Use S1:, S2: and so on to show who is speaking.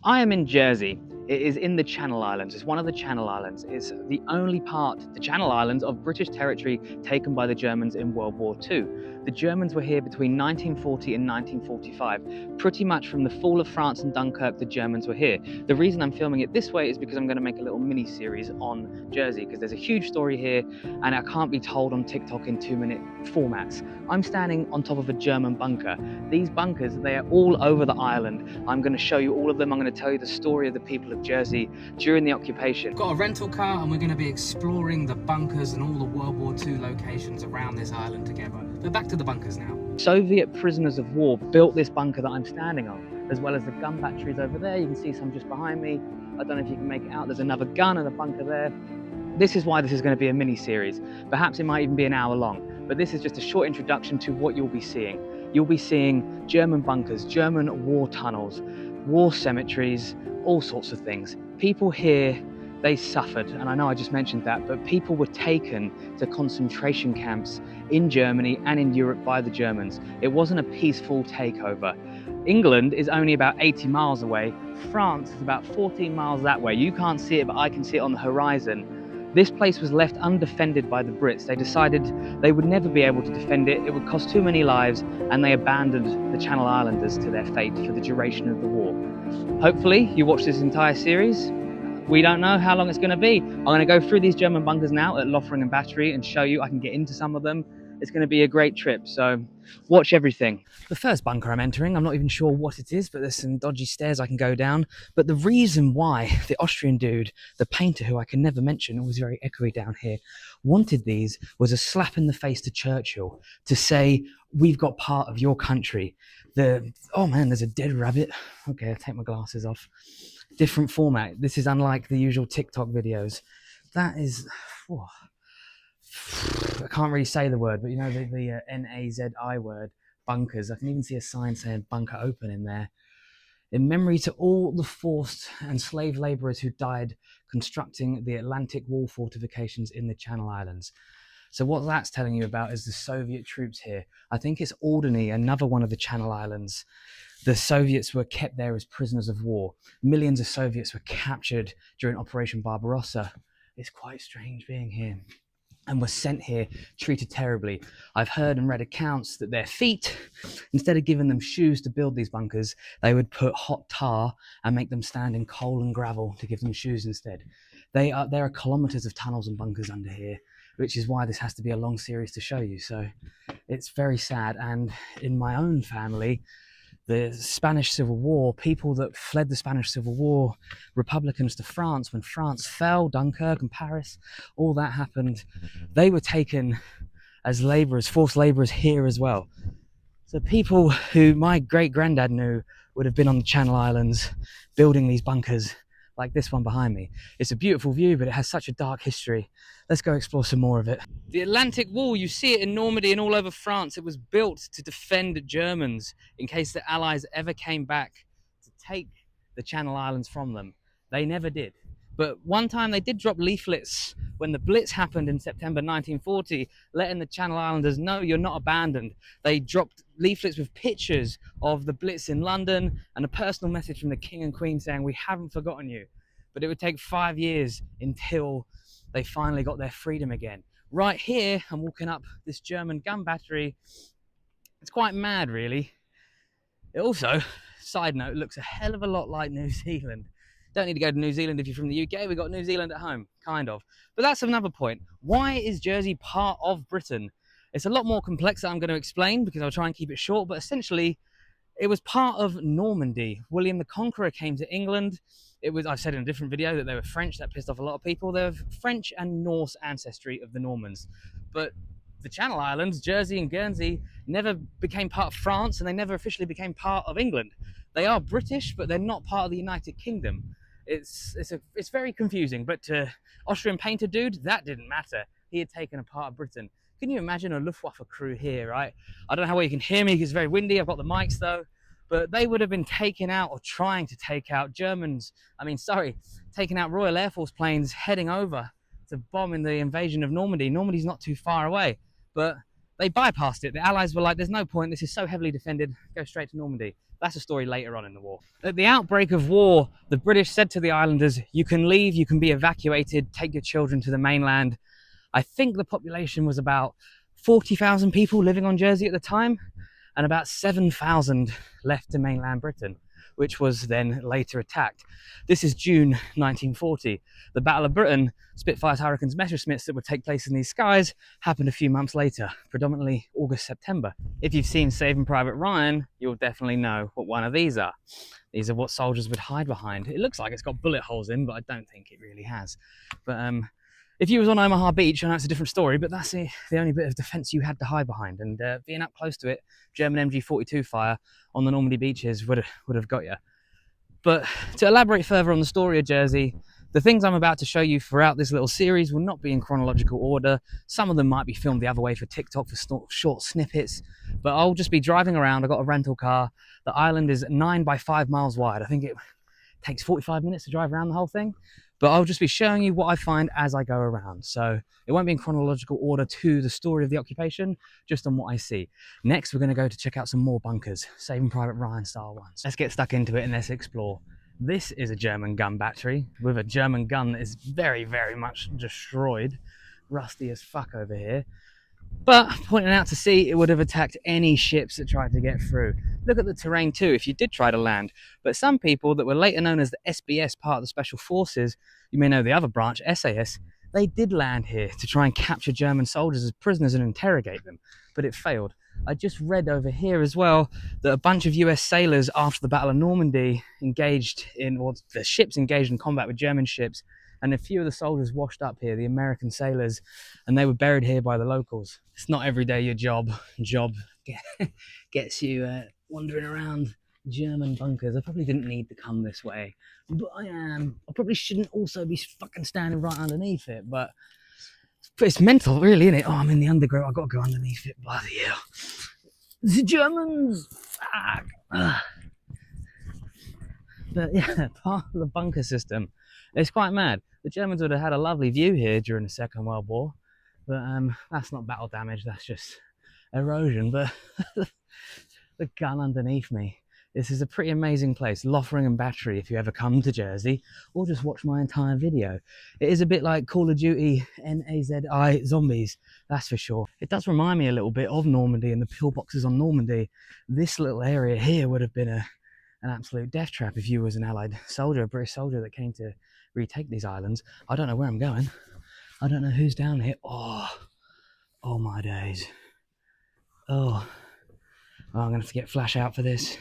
S1: I am in Jersey. It is in the Channel Islands. It's one of the Channel Islands. It's the only part, the Channel Islands, of British territory taken by the Germans in World War II. The Germans were here between 1940 and 1945. Pretty much from the fall of France and Dunkirk, the Germans were here. The reason I'm filming it this way is because I'm going to make a little mini-series on Jersey, because there's a huge story here and it can't be told on TikTok in 2-minute formats. I'm standing on top of a German bunker. These bunkers, they are all over the island. I'm going to show you all of them. I'm going to tell you the story of the people of Jersey during the occupation.
S2: Got a rental car and we're going to be exploring the bunkers and all the World War II locations around this island together. But back to the bunkers now.
S1: Soviet prisoners of war built this bunker that I'm standing on, as well as the gun batteries over there. You can see some just behind me. I don't know if you can make it out. There's another gun and a bunker there. This is why this is going to be a mini-series. Perhaps it might even be an hour long, but this is just a short introduction to what you'll be seeing. You'll be seeing German bunkers, German war tunnels, war cemeteries, all sorts of things. People here, they suffered, and I know I just mentioned that, but people were taken to concentration camps in Germany and in Europe by the Germans. It wasn't a peaceful takeover. England is only about 80 miles away. France is about 14 miles that way. You can't see it, but I can see it on the horizon. This place was left undefended by the Brits. They decided they would never be able to defend it. It would cost too many lives, and they abandoned the Channel Islanders to their fate for the duration of the war. Hopefully, you watch this entire series. We don't know how long it's going to be. I'm going to go through these German bunkers now at Lothringen Battery and show you. I can get into some of them. It's going to be a great trip, so watch everything. The first bunker I'm entering, I'm not even sure what it is, but there's some dodgy stairs I can go down. But the reason why the Austrian dude, the painter who I can never mention, always very echoey down here, wanted these was a slap in the face to Churchill to say, we've got part of your country. Oh man, there's a dead rabbit. Okay, I'll take my glasses off. Different format. This is unlike the usual TikTok videos. That is... Oh, I can't really say the word, but you know the N-A-Z-I word, bunkers. I can even see a sign saying bunker open in there. In memory to all the forced and slave labourers who died constructing the Atlantic Wall fortifications in the Channel Islands. So what that's telling you about is the Soviet troops here. I think it's Alderney, another one of the Channel Islands. The Soviets were kept there as prisoners of war. Millions of Soviets were captured during Operation Barbarossa. It's quite strange being here. And were sent here treated terribly. I've heard and read accounts that their feet, instead of giving them shoes to build these bunkers, they would put hot tar and make them stand in coal and gravel to give them shoes instead. There are kilometers of tunnels and bunkers under here, which is why this has to be a long series to show you. So it's very sad. And in my own family, the Spanish Civil War, people that fled the Spanish Civil War, Republicans to France, when France fell, Dunkirk and Paris, all that happened. They were taken as labourers, forced labourers here as well. So people who my great-granddad knew would have been on the Channel Islands building these bunkers like this one behind me. It's a beautiful view, but it has such a dark history. Let's go explore some more of it. The Atlantic Wall, you see it in Normandy and all over France. It was built to defend Germans in case the Allies ever came back to take the Channel Islands from them. They never did. But one time they did drop leaflets when the Blitz happened in September 1940, letting the Channel Islanders know you're not abandoned. They dropped leaflets with pictures of the Blitz in London and a personal message from the King and Queen saying, we haven't forgotten you. But it would take 5 years until they finally got their freedom again. Right here, I'm walking up this German gun battery. It's quite mad, really. It also, side note, looks a hell of a lot like New Zealand. Don't need to go to New Zealand if you're from the UK. We've got New Zealand at home, kind of. But that's another point. Why is Jersey part of Britain? It's a lot more complex that I'm going to explain because I'll try and keep it short. But essentially, it was part of Normandy. William the Conqueror came to England. I've said in a different video that they were French. That pissed off a lot of people. They're French and Norse ancestry of the Normans. But the Channel Islands, Jersey and Guernsey, never became part of France and they never officially became part of England. They are British, but they're not part of the United Kingdom. It's very confusing, but to Austrian painter dude, that didn't matter. He had taken a part of Britain. Can you imagine a Luftwaffe crew here, right? I don't know how well you can hear me because it's very windy. I've got the mics though, but they would have been taking out or trying to take out taking out Royal Air Force planes heading over to bomb in the invasion of Normandy. Normandy's not too far away, but they bypassed it. The Allies were like, there's no point, this is so heavily defended, go straight to Normandy. That's a story later on in the war. At the outbreak of war, the British said to the islanders, you can leave, you can be evacuated, take your children to the mainland. I think the population was about 40,000 people living on Jersey at the time, and about 7,000 left to mainland Britain, which was then later attacked. This is June 1940. The Battle of Britain, Spitfires, Hurricanes, Messerschmitts that would take place in these skies happened a few months later, predominantly August, September. If you've seen Saving Private Ryan, you'll definitely know what one of these are. These are what soldiers would hide behind. It looks like it's got bullet holes in, but I don't think it really has. But if you was on Omaha Beach, I know it's a different story, but that's the only bit of defence you had to hide behind. And being up close to it, German MG42 fire on the Normandy beaches would have got you. But to elaborate further on the story of Jersey, the things I'm about to show you throughout this little series will not be in chronological order. Some of them might be filmed the other way for TikTok for short snippets, but I'll just be driving around. I've got a rental car. The island is 9 by 5 miles wide. I think it takes 45 minutes to drive around the whole thing. But I'll just be showing you what I find as I go around. So it won't be in chronological order to the story of the occupation, just on what I see. Next, we're going to go to check out some more bunkers, Saving Private Ryan style ones. Let's get stuck into it and let's explore. This is a German gun battery with a German gun that is very, very much destroyed. Rusty as fuck over here. But pointing out to sea, it would have attacked any ships that tried to get through. Look at the terrain too, if you did try to land. But some people that were later known as the SBS, part of the Special Forces, you may know the other branch, SAS, they did land here to try and capture German soldiers as prisoners and interrogate them, but it failed. I just read over here as well that a bunch of US sailors after the Battle of Normandy the ships engaged in combat with German ships, and a few of the soldiers washed up here, the American sailors, and they were buried here by the locals. It's not every day your job gets you wandering around German bunkers. I probably didn't need to come this way, but I am. I probably shouldn't also be fucking standing right underneath it, but it's mental, really, isn't it? Oh, I'm in the underground, I've got to go underneath it. Bloody hell. The Germans! Fuck. But yeah, part of the bunker system. It's quite mad. The Germans would have had a lovely view here during the Second World War, but that's not battle damage, that's just erosion. But the gun underneath me. This is a pretty amazing place, Lothringen Battery, if you ever come to Jersey, or just watch my entire video. It is a bit like Call of Duty NAZI Zombies, that's for sure. It does remind me a little bit of Normandy and the pillboxes on Normandy. This little area here would have been an absolute death trap if you was an Allied soldier, a British soldier that came to retake these islands. I don't know where I'm going. I don't know who's down here. Oh my days. Oh, I'm going to have to get flash out for this.